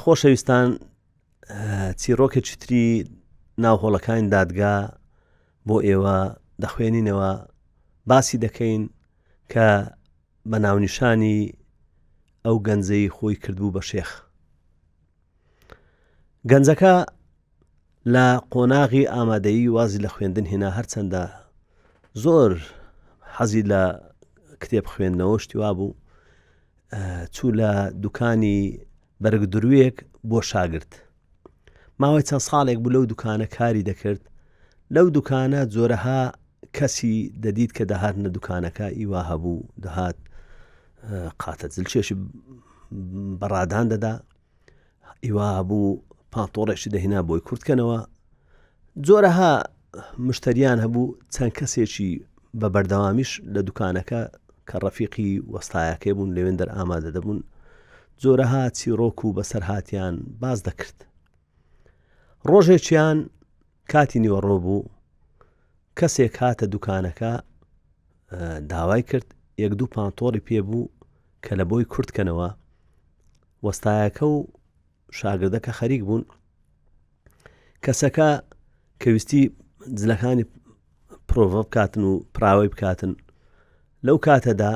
خۆشەویستان، چیرۆکێکی تری ناوهۆڵەکانی دادگا بۆ ئێوە دەخوێنینەوە، باسی دەکەین کە بە ناونیشانی ئەو گەنجەی خۆی کردبوو بە شێخ. گەنجەکە لە قۆناغی ئامادەیی وازی لە خوێندن هێنا، هەرچەندە زۆر حەزی لە کتێب خوێندنەوە شتیوا بوو، چوو لە دوکانی بەرگدرویەک بۆ شاگرد. ماوەی چەند ساڵێک بوو لەو دوکانە کاری دەکرد. لەو دوکانە جۆرەها کەسی دەدیت کە دەهاتنە دوکانەکە، ئیوا هەبوو دەهات قاتە جلچێشی بەڕادان دەدا، ئیوا هەبوو پانتۆڕێکی دەهێنا بۆی کورتکەنەوە، جۆرەها مشتریان هەبوو. چەند کەسێکی بە بەردەوامیش لە دوکانەکە کە ڕەفیقی وەستایەکەی بوون لەوێن دەرئامادە دەبوون، جۆرەها چیرۆک و بەسەر هاتیان باز دەکرد. ڕۆژێکیان کاتی نیوەڕۆ بوو، کەسێک هاتە دوکانەکە داوای کرد، یەک دوو پانتۆڕی پێبوو کە لە بۆی کورتکەنەوە. وەستایەکە و شاگردەکە خەریک بوون. کەسەکە کەویستی جلەکانی پرۆڤە بکاتن و پراوەی بکاتن. لەو کاتەدا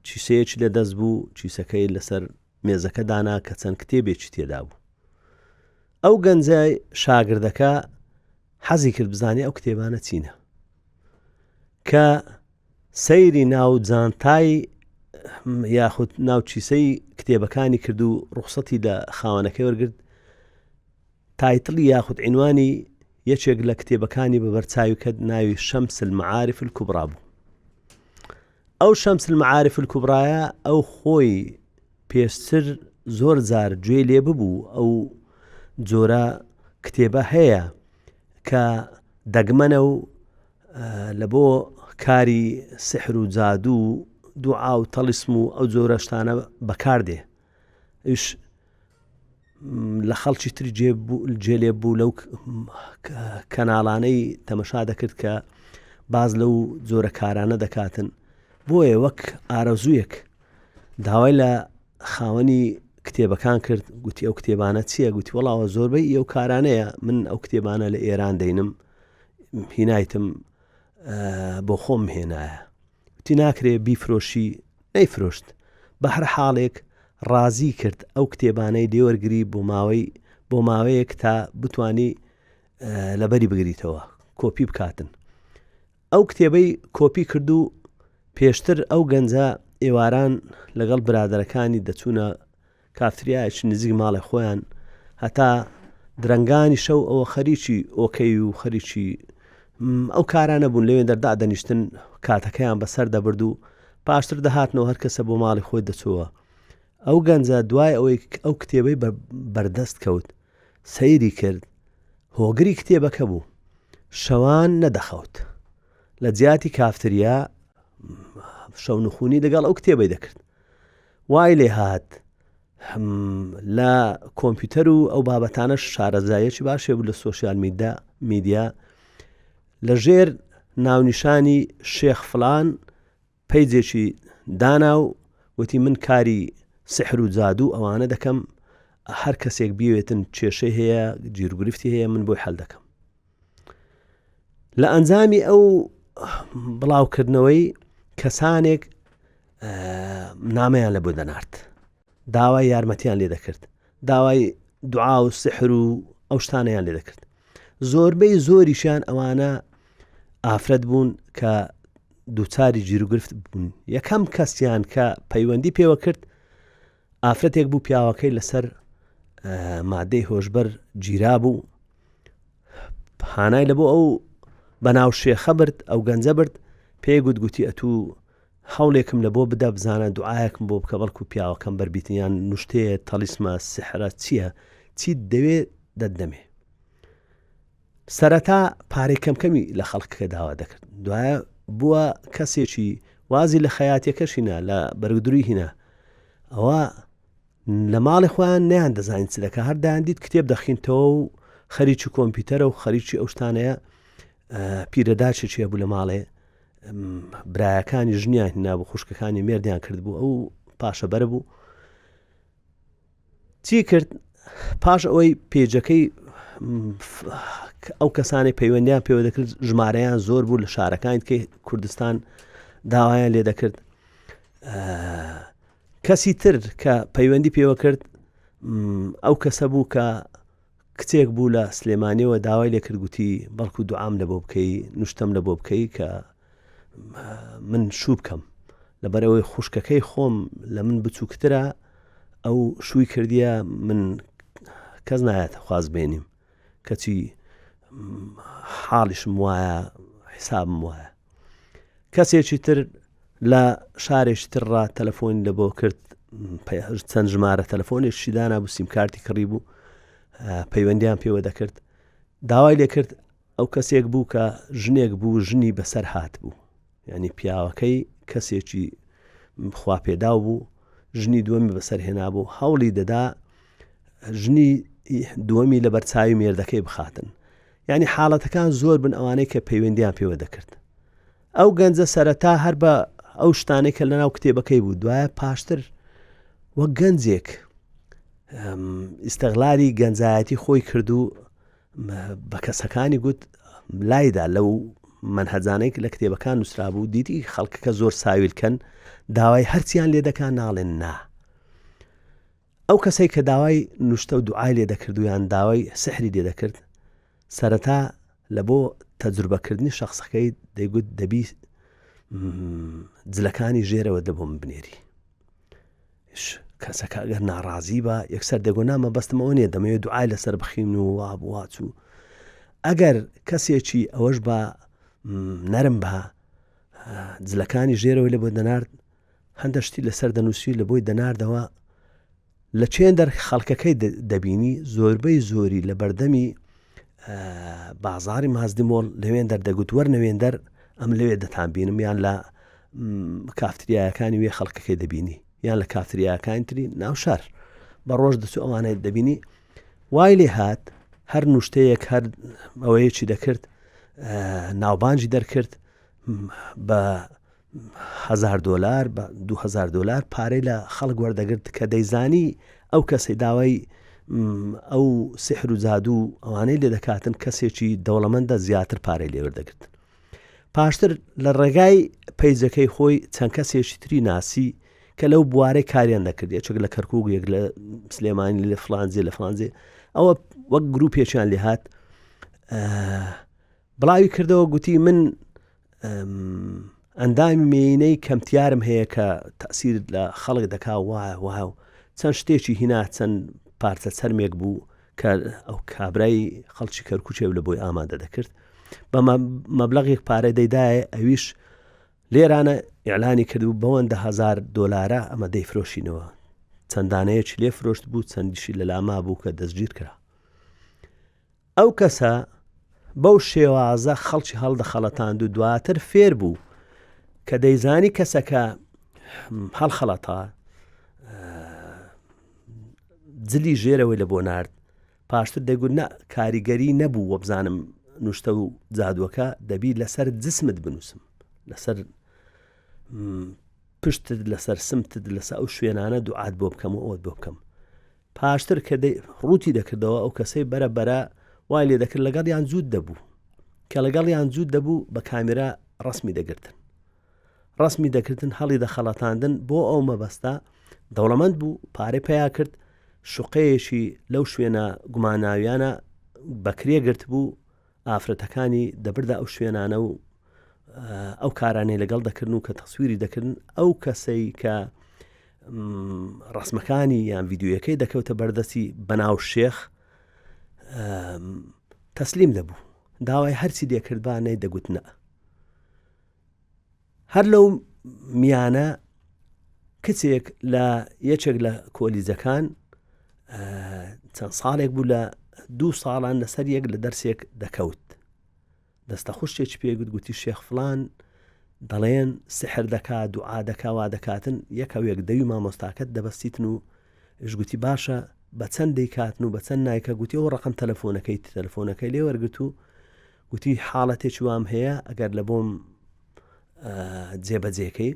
چیسەیەکی لە دەست بوو، چیسەکەی لەسەر مێزەکە دانا کە چەند کتێبێکی تێدا بوو. ئەو گەنجای شاگردەکە حەزی کرد بزانێ ئەو کتێبانە چینە، کە سەیری ناو جانتای یاخود ناو چیسەی کتێبەکانی کرد و ڕوخسەتی لە خاوەنەکەی وەرگرت. تایتڵی یاخود عنوانی یەکێک لە کتێبەکانی بەبەرچاوی کرد، ناوی شەمس المعارف الکوبرا بوو. ئەو شەمس المعارف الکوبرایە ئەو خۆی پێشتر زۆر جار گوێ لێ ببوو. ئەو جۆرە کتێبە هەیە کە دەگمەنە و لە بۆ کاری سحر و جادو و دوعا و تەلیسم و ئەو جۆرە شتانە بەکاردێ. ئیش لە خەڵکی تری جێلێ بوو لەو کەناڵانەی تەمەشا دەکرد کە باز لەو جۆرە کارانە دەکاتن. بۆیە وەک ئارەزوویەک داوای لە خاوەنی کتێبەکان کرد، گوتی ئەو کتێبانە چییە؟ گوتی وەڵاوە زۆربەی ئەو کارانەیە، من ئەو کتێبانە لە ئێران دەینم، هینایتم بۆ خۆم هێنایە. وتی ناکرێ بیفرۆشی. نەیفرۆشت. بە هەر حاڵێک ڕازی کرد ئەو کتێبانەی دێوەرگری بۆ ماوەیەک تا بتانی لەبەری بگریتەوە، کۆپی بکاتن. ئەو کتێبەی کۆپی کرد و پێشتر ئەو گەنجە ئێواران لەگەڵ برادەرەکانی دەچوونە کافتریایەکی نزیک ماڵی خۆیان، هەتا درەنگانی شەو ئەوە خەریکی ئۆکەی و خەریکی ئەو کارانە بوون. لەوێن دەردا دەنیشتن، کاتەکەیان بەسەر دەبرد و پاشتر دەهاتنەوە هەر کەسە بۆ ماڵی خۆی دەچووە. ئەو گەنجە دوای ئەوەی ئەو کتێبەی بەردەست کەوت، سەیری کرد، هۆگری کتێبەکە بوو، شەوان نەدەخەوت. لە جیاتی کافتریا شەو نخوونی لەگەڵ ئەو کتێبەی دەکرد. وای لێ هات لە کۆمپیوتەر و ئەو بابەتانە شارەزایەکی باشێ بوو لە سۆشیال میدیا، لە ژێر ناونیشانی شێخ فڵان پەیجێکی دانا و وتی من کاری سحر و جادو ئەوانە دەکەم، هەر کەسێک بیوێتن کێشەی هەیە، گیرگرفتی هەیە، من بۆی هەڵ دەکەم. لە ئەنجامی ئەو بڵاوکردنەوەی کەسانێک نامەیان لە بۆ دەنارد، داوای یارمەتیان لێ دەکرد، داوای دوعا و سحر و ئەو شتانەیان لێ دەکرد. زۆربەی زۆریشیان ئەوانە ئافرەت بوون کە دووچاری گیرگرفت بوون. یەکەم کەسیان کە پەیوەندی پێوە کرد ئافرەتێک بوو، پیاوەکەی لەسەر مادەی هۆشبەر گیرا بوو. هانای لە بۆ ئەو بەناو شێخە برد، ئەو گەنجە برد، پێی گوتی ئەتوو هەوڵێکم لە بۆ بدە بزانە دوعایەکم بۆ بکە، بەڵکو پیاوەکەم بەربیتنیان نوشتەیە تەلیسمە سحرە چیت دەوێت دەدەمێ. سەرەتا پارەی کەمکەمی لە خەڵکەکە داوا دەکرد، دوایە بووە کەسێکی وازی لە خەیاتیەکەشینا، لە بەرگدروی هینا. ئەوە لە ماڵی خۆیان نەیان دەزانین چ دەکە، هەر دایاندیت کتێب دەخینتەوە و خەریکی کۆمپیوتەرە و خەریکی ئەو شتانەیە. پیرەداچێکیە بوو لە ماڵێ، برایەکانی ژنیان هینا بوو، خوشکەکانی مێردیان کرد بوو، ئەو پاشە بەرە بوو. چی کرد پاش ئەوەی پێجەکەی ئەو کەسانی پەیوەندیان پێوە دەکرد ژمارەیان زۆر بوو لە شارەکانی کە کوردستان داوایان لێ دەکرد کەسی تر کە پەیوەندی پێوە کرد ئەو کەسە بوو کە کچێک بوو لە سلێمانیەوە داوای لێ کرد گوتی بەڵکو دوعام لە بۆ بکەی نوشتەم لە بۆ بکەی کە من شوو بکەم لەبەرەوەی خوشکەکەی خۆم لە من بچووکترە ئەو شووی کردیە من کەس نایەتە خواز بێنیم کەچی حاڵیشم وایە حیسابم وایە کەسێکی تر لە شارێکی ترڕا تەلەفۆنی لە بۆ کرد چەند ژمارە تەلەفۆنێکی دانابوو سیمکارتی کڕی بوو پەیوەندیان پێوە دەکرد داوای لێ کرد ئەو کەسێک بوو کە ژنێک بوو ژنی بەسەر هات بوو یعنی پیاوەکەی کەسێکی خوا پێداو بوو ژنی دووەمی بەسەر هێنا بوو هەوڵی دەدا ژنی دووەمی لە بەرچاوی مێردەکەی بخاتن یعنی حاڵەتەکان زۆر بن ئەوانەی کە پەیوەندیان پێوە دەکرد ئەو گەنجە سەرەتا هەر بە ئەو شتانەی کە لەناو کتێبەکەی بوو دوایە پاشتر وەک گەنجێک ئیستەغلالی گەنجایەتی خۆی کرد و بە کەسەکانی گوت لایدا لەو منهەجانەی لە کتێبەکان نووسرا بوو دیتی خەڵکەکە زۆر ساویلکەن داوای هەرچیان لێ دەکات ناڵێن نا ئەو کەسەی کە داوای نوشتە و دوعای لێ دەکرد و یان داوای سحری لێ دەکرد سەرەتا لە بۆ تەجروبەکردنی شەخصەکەی دەیگوت دەبی جلەکانی ژێرەوە دەبۆم بنێری کەسەکە ئەگەر ناڕازی بە یەکسەر دەگۆ نامە بەستمەوە نیە دەمەوێت دوعای لەسەر بخیم و وابوواچوو ئەگەر کەسێکی ئەوەش بە نەرم بە جلەکانی ژێرەوە لە بۆ دەنارد هەندەشتی لەسەر دەنووسی لە بۆی دەناردەوە لە چێندەر خەڵکەکەی دەبینی زۆربەی زۆری لە بەردەمی بازاری مازدی مۆڵ لەوێن دەردەگوت وەرنەوێن دەر ئەم لەوێ دەتان بینم یان لە کافتریایەکانی وێ خەڵکەکەی دەبینی یان لە کافتریایەکانی تری ناو شار بە ڕۆژ دەچوو ئەوانەی دەبینی وای لێ هات هەر نوشتەیەک هەر ئەوەیەکی دەکرد ناوبانجی دەرکرد بە $1000 بە $2000 پارەی لە خەڵک وەردەگرت کە دەیزانی ئەو کەسەی داوای ئەو سحر و جادوو ئەوانەی لێ دەکاتن کەسێکی دەوڵەمەندە زیاتر پارەی لێ وەردەگرت پاشتر لە ڕێگای پەیجەکەی خۆی چەند کەسێکی تری ناسی کە لەو بوارەی کاریان دەکرد یەکێک لە کەرکووک یەک لە سلێمانی لە فڵانجێ لە فڵانجێ ئەوە وەک گروپێکیان لێ هات بڵاوی کردەوە گوتی من ئەندامی مێینەی کەمتیارم هەیە کە تەسیر لە خەڵک دەکا وایە و چەند شتێکی هینا چەند پارچە چەرمێک بوو کە ئەو کابرای خەڵکی کەرکووچێ لە بۆی ئامادە دەکرد بە مەبلەغێک پارە دەیدایە ئەویش لێرانە ئیعلانی کردبوو بەوەندە $1000 ئەمە دەیفرۆشینەوە چەندانەیەکی لێ فرۆشت بوو چەندیشی لە لاما بوو کە دەستگیر کرا ئەو کەسە بەو شێوازە خەڵکی هەڵدەخەڵەتاند و دواتر فێر بوو کە دەیزانی کەسەکە هەڵخەڵەتا جلی ژێرەوەی لە بۆ نارد پاشتر دەیگوت نە کاریگەری نەبوو وە بزانم نوشتە و جادووەکە دەبی لەسەر جسمت بنووسم لەسەر پشتت لەسەر سمتت لەسەر ئەو شوێنانە دوعات بۆ بکەم و ئەوت بۆ بکەم پاشتر کە ڕووتی دەکردەوە ئەو کەسەی بەرە وای لێ دەکرد لەگەڵ یان جوود دەبوو کە لەگەڵ یان جوود دەبوو بە کامێرا ڕسمی دەکردن هەڵی دەخەڵەتاندن بۆ ئەو مەبەستا دەوڵەمەند بوو پارەی پیا کرد شوقەیەشی لەو شوێنە گوماناویانە بەکرێ گرت بوو ئافرەتەکانی دەبردا ئەو شوێنانە و ئەو کارانەی لەگەڵ دەکردن و کە تەسویری دەکردن ئەو کەسەی کە ڕسمەکانی یان ڤیدیۆیەکەی دەکەوتە بەردەستی بەناو شێخ تەسلیم دەبوو داوای هەرچی دێکردبانەی دەگوت نە هەر لەو میانە کچێک لە یەکێک لە کۆلیزەکان چەند ساڵێک بوو لە 2 ساڵان لەسەر یەک لە دەرسێک دەکەوت دەستە خوشتێکی پێگوت گوتی شێخ فڵان دەڵێن سحر دەکات دوعا دەکا وا دەکاتن یەکەوێک دەوی مامۆستاکەت دەبەستیتن و گوتی باشە بە چەند دەیکاتن و بە چەند نایکە گوتی ئەو ڕقم تەلەفۆنەکەی لێ وەرگرت و گوتی حاڵەتێکی وام هەیە ئەگەر لە بۆم جێبەجێکەی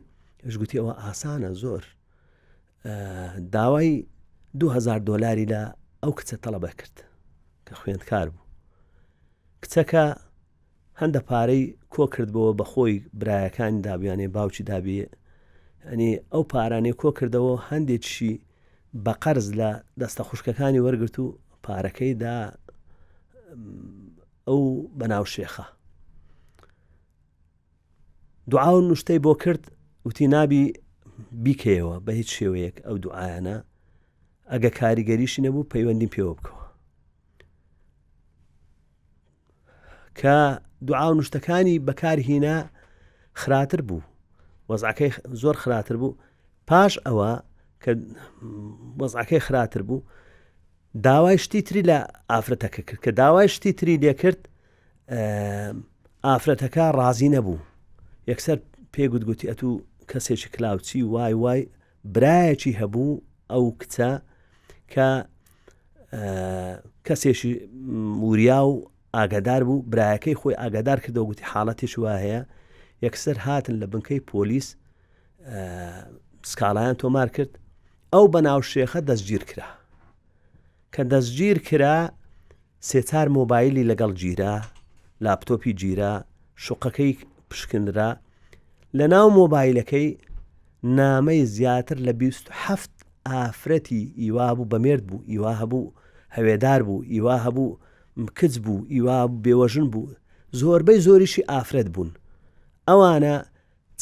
گوتی ئەوە ئاسانە زۆر داوای $2000 لە ئەو کچە تەڵەبە کرد کە خوێندکار بوو. کچەکە هەندە پارەی کۆ کردبەوە بە خۆی برایەکانی دابیانێ باوکی دابێ، ئەنی ئەو پارانەی کۆ کردەوە هەندێکیشی بە قەرز لە دەستە خوشکەکانی وەرگرت و پارەکەی دا ئەو بەناو شێخە. دوعا و نوشتەی بۆ کرد وتی نابی بیکەیەوە بە هیچ شێوەیەک ئەو دوعایانە، ئەگە کاریگەریشی نەبوو پەیوەندی پێوە بکەوە. کە دوعا و نوشتەکانی بەکارهینا خراتر بوو، وەزعەکەی زۆر خراتر بوو. پاش ئەوە کە وەزعەکەی خراتر بوو داوای شتی تری لە ئافرەتەکە کرد، کە داوای شتی تری لێ کرد ئافرەتەکە ڕازی نەبوو. یەکسەر پێگوتگوتی ئەتوو کەسێکی کلااوچی وای برایەکی هەبوو ئەو کچە کە کەسێکی وریا و ئاگادار بوو، برایەکەی خۆی ئاگادار کردەوە گوتی حاڵەتێش وا هەیە. یەکسەر هاتن لە بنکەی پۆلیس سکاڵایان تۆمار کرد، ئەو بەناو شێخە دەستگیر کرا. کە دەستگیر کرا 3-4 مۆبایلی لەگەڵ گیرا، لاپتۆپی گیرا، شوقەکەی پشکنرا. لە ناو مۆبایلەکەی نامەی زیاتر لە 27 ئافرەتی ئیوا بوو، بەمێرد بوو، ئیوا هەبوو هەوێدار بوو، ئیوا هەبوو کچ بوو، ئیوا بێوەژن بوو، زۆربەی زۆریشی ئافرەت بوون. ئەوانە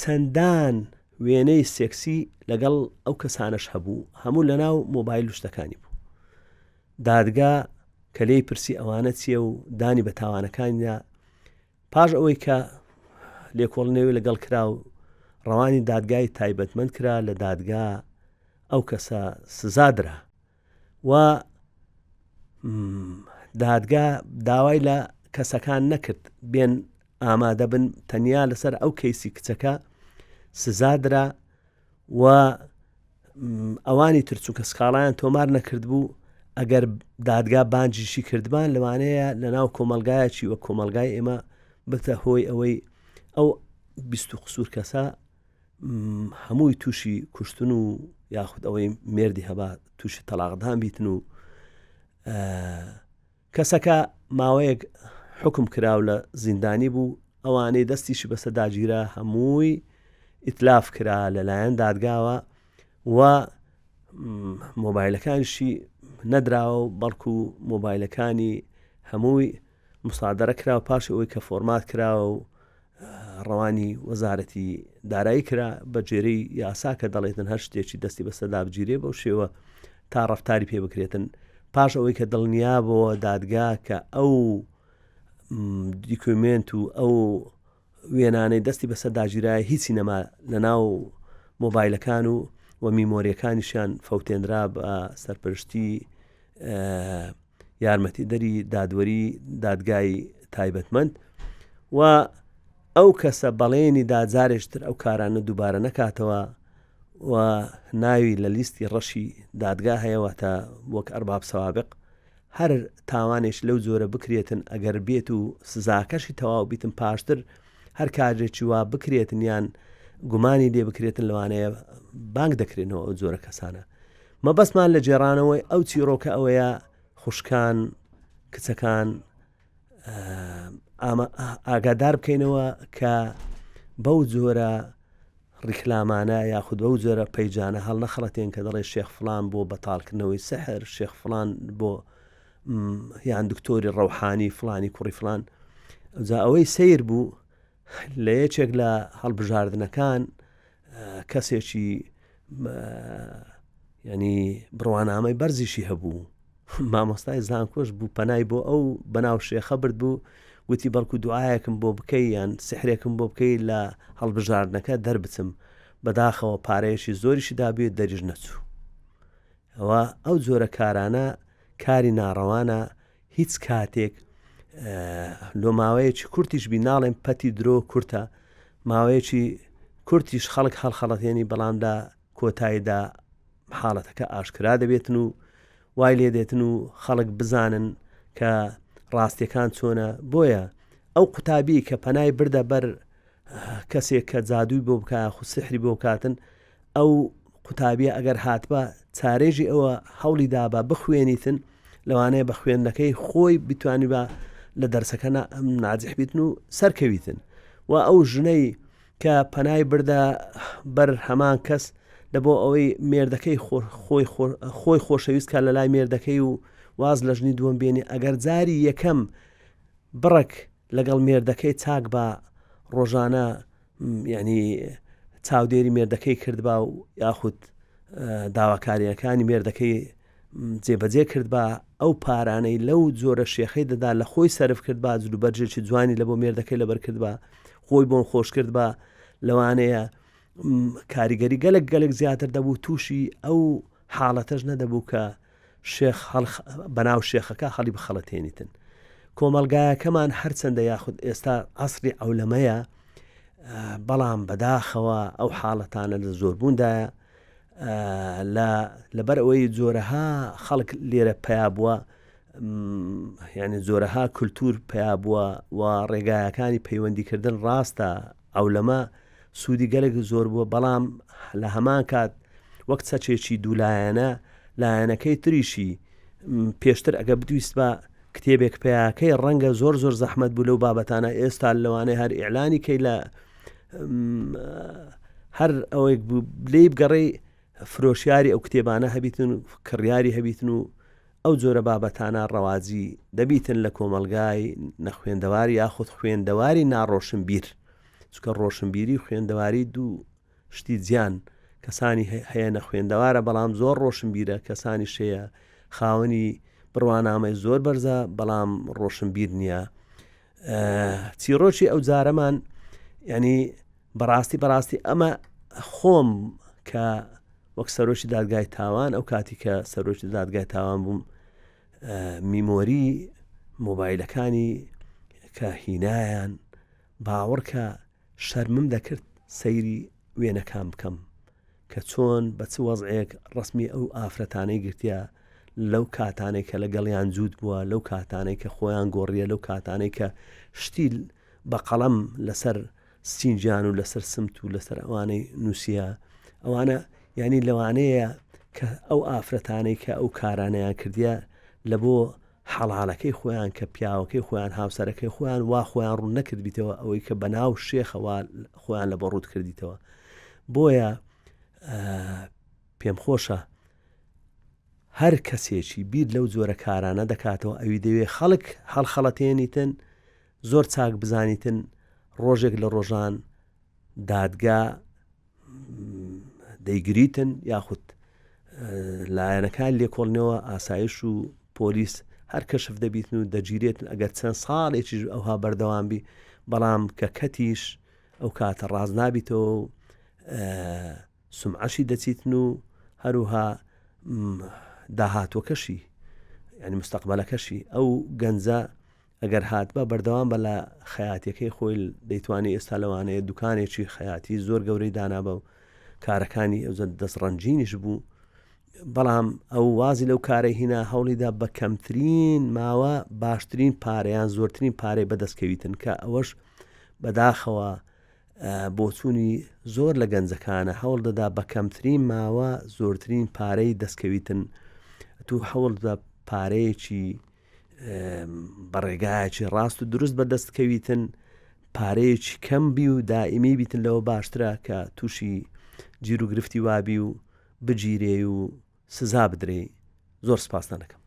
چەندان وێنەی سێکسی لەگەڵ ئەو کەسانش هەبوو، هەموو لە ناو مۆبایل شتەکانی بوو. دادگا کە لێی پرسی ئەوانە چییە و دانی بە تاوانەکانیدا، پاش ئەوەی کە لێکۆڵنەوەی لەگەڵ کرا و ڕەوانی دادگای تایبەتمەند کرا لە دادگا، ئەو کەسە سزادرا و دادگا داوای لە کەسەکان نەکرد بێن ئامادە بن، تەنیا لەسەر ئەو کەیسی کچەکە سزادرا و ئەوانی ترچوو کە سکاڵایان تۆمار نەکرد بوو ئەگەر دادگا بانجیشی کردبان لەوانەیە لە ناو کۆمەلگایەکی وە کۆمەلگای ئێمە بتە هۆی ئەوەی ئەو 20 قسوور کەسە هەمووی تووشی کوشتن و یاخود ئەوەی مێردی هەبا تووشی تەلاقدان بیتن و کەسەکە ماوەیەک حکم کراو لە زیندانی بوو. ئەوانەی دەستیشی بەسە داگیرا هەمووی ئیتلاف کرا لەلایەن دادگاوە و مۆبایلەکانشی نەدراوە و بەڵکو مۆبایلەکانی هەمووی مصادرە کراوە. پاشی ئەوەی کە فۆرمات کراوە و ڕەوانی وەزارەتی دارایی کرا بە جێرەی یاسا کە دەڵێتن هەر شتێکی دەستی بەسەدا بگیرێ بەو شێوە تا ڕەفتاری پێ بکرێتن. پاش ئەوەی کە دڵنیا بۆ دادگا کە ئەو دیکومنت و ئەو وێنانەی دەستی بەسەر داگیرایە هیچی نەما لە ناو مۆبایلەکان و میمۆریەکانیشیان فەوتێنرا بە سەرپەرشتی یارمەتیدەری دادوەری دادگای تایبەتمەند و ئەو کەسە بەڵێنی داجارێشتر ئەو کارانە دووبارە نەکاتەوە و ناوی لە لیستی ڕەشی دادگا هەیەوە تا وەک ئەرباب سەوابق هەر تاوانێش لەو جۆرە بکرێتن ئەگەر بێت و سزاکەشی تەواو بیتن پاشتر هەر کارێکی وا بکرێتن یان گومانی لێ بکرێتن لەوانەیە بانگ دەکرێنەوە ئەو جۆرە کەسانە. مەبەستمان لە جێڕانەوەی ئەو چیرۆکە ئەوەیە خوشکان کچەکان ئاگادار بکەینەوە کە بەو جۆرە ڕیکلامانە یاخود بەو جۆرە پەیجانە هەڵ نەخەڵەتێن کە دەڵێ شێخ فڵان بۆ بەتاڵکردنەوەی سەحر، شێخ فڵان بۆ یان دکتۆری ڕەوحانی فڵانی کوڕی فڵان. جا ئەوەی سیر بوو لە یەکێک لە هەڵبژاردنەکان کەسێکی ینی بڕوانامەی بەرزیشی هەبوو، مامۆستای زانکۆش بوو پەنای بۆ ئەو بەناو شێخە برد بوو، وتی بەڵکو دوعایەکم بۆ بکەی یان سحرێکم بۆ بکەی لە هەڵبژاردنەکە دەربچم، بەداخەوە پارەیەشی زۆریشی دابێت دەریژ نەچوو. ئەوە ئەو جۆرە کارانە کاری ناڕەوانە. هیچ کاتێک لۆ ماوەیەکی کورتیش بی ناڵێن پەتی درۆ کورتە، ماوەیەکی کورتیش خەڵک هەڵخەڵەتێنی بەڵام لە کۆتاییدا حاڵەتەکە ئاشکرا دەبێتن و وای لێ دێتن و خەڵک بزانن کە ڕاستیەکان چۆنە. بۆیە ئەو قوتابی کە پەنای بردە بەر کەسێک کە جادووی بۆ بکە خو سحری بۆ بکاتن، ئەو قوتابیە ئەگەر هاتبە چارێژی ئەوە هەوڵی دابا بخوێنیتن لەوانەیە بە خوێندنەکەی خۆی بتوانی بە لە دەرسەکە ناجح بیتن و سەرکەویتن و ئەو ژنەی کە پەنای بردە بەر هەمان کەس لە بۆ ئەوەی مێردەکەی خۆی خۆشەویست کە لە لای مێردەکەی و واز لە ژنی دووەم بێنی ئەگەر جاری یەکەم بڕک لەگەڵ مێردەکەی چاک بە ڕۆژانە ینی چاودێری مێردەکەی کردبا و یاخود داواکاریەکانی مێردەکەی جێبەجێ کرد بە ئەو پارانەی لەو جۆرە شێخەی دەدا لە خۆی سەرف کرد بە جلوبەرجێکی جوانی لە بۆ مێردەکەی لەبەر کرد بە خۆی بۆن خۆش کرد بە لەوانەیە کاریگەری گەلک زیاتر دەبوو تووشی ئەو حاڵەتەش نەدەبوو کە شێخ بەناو شێخەکە خەڵی بخەڵەتێنیتن کۆمەلگایەکەمان هەرچەندە یاخود ئێستا عەسری ئەولەمەیە بەڵام بەداخەوە ئەو حاڵەتانە لە زۆربووندایە لەبەر ئەوەی جۆرەها خەڵک لێرە پیا بووە یعنی جۆرەها کولتور پیا بووە و ڕێگایەکانی پەیوەندیکردن ڕاستە ئەولەمە سوودی گەلێک زۆر بووە بەڵام لە هەمان کات وەک چەچێکی دوولایەنە لایەنەکەی تریشی پێشتر ئەگە بدویست بە کتێبێک پیاکەی ڕەنگە زۆر زەحمەت بوو لەو بابەتانە ئێستا لەوانەیە هەر ئیعلانی کەی لە هەر ئەوەیەک بوو لێی بگەڕێ فرۆشیاری ئەو کتێبانە هەبیتن و کڕیاری هەبیتن و ئەو جۆرە بابەتانە ڕەوازی دەبیتن لە کۆمەلگای نەخوێندەواری یاخود خوێندەواری ناڕۆشنبیر چکە ڕۆشنبیری خوێندەواری دوو شتی جیان کەسانی هەیە نەخوێندەوارە بەڵام زۆر ڕۆشنبیرە کەسانی شەیە خاوەنی بڕوانامەی زۆر بەرزە بەڵام ڕۆشنبیر نییە چیرۆکی ئەو جارەمان ینی بەڕاستی ئەمە خۆم کە وەک سەرۆکی دادگای تاوان ئەو کاتی کە سەرۆکی دادگای تاوان بووم میمۆری مۆبایلەکانی کە هینایان باوەڕکە شەرمم دەکرد سەیری وێنەکان بکەم کە چۆن بە چ وەزعەیەک ڕسمی ئەو ئافرەتانەی گرتیە لەو کاتانەی کە لەگەڵیان جوود بووە لەو کاتانەی کە خۆیان گۆڕیە لەو کاتانەی کە شتیل بە قەڵەم لەسەر سینجان و لەسەر سمت و لەسەر ئەوانەی نووسە ئەوانە ینی لەوانەیە کە ئەو ئافرەتانەی کە ئەو کارانەیان کردیە لە بۆ حەڵالەکەی خۆیان کە پیاوەکەی خۆیان هاوسەرەکەی خۆیان وا خۆیان ڕوون نەکردبیتەوە ئەوەی کە بەناو شێخەوە خۆیان لە بە ڕوود کردیتەوە بۆیە پێم خۆشە هەر کەسێکی بیر لەو جۆرە کارانە دەکاتەوە ئەوی دەوێت خەڵک هەڵخەڵەتێنیتن زۆر چاک بزانیتن ڕۆژێک لە ڕۆژان دادگا دەیگریتن یاخود لایەنەکان لێکۆڵنەوە ئاسایش و پۆلیس هەر کەشف دەبیتن و دەگیرێتن ئەگەر چەند ساڵێکی ئەوها بەردەوام بی بەڵام کە کەتیش ئەو کاتە ڕاز نابیتەوە و سمعەشی دەچیتن و هەروها داهاتوەکەشی ینی مستەقبەلەکەشی ئەو گەنجە ئەگەر هات بە بەردەوام بە لە خەیاتیەکەی خۆی دەیتوانێت ئێستا لەوانەیە دوکانێکی خەیاتی زۆر گەورەی دانابە و کارەکانی ئەو دەستڕەنجینیش بوو بەڵام ئەو وازی لەو کارەی هینا هەوڵیدا بە کەمترین ماوە باشترین پارەیان زۆرترین پارەی بەدەستکەویتن کە ئەوەش بەداخەوە بۆچوونی زۆر لە گەنجەکانە هەوڵ دەدا بە کەمترین ماوە زۆرترین پارەی دەستکەویتن تو هەوڵدا پارەیەکی بەڕێگایەکی ڕاست و دروست بەدەستکەویتن پارەیەکی کەم بی و دائیمی بیتن لەوە باشترە کە تووشی گیر و گرفتی وابی و بگیرێ و سزا بدرێ زۆر سپاس دەکەم.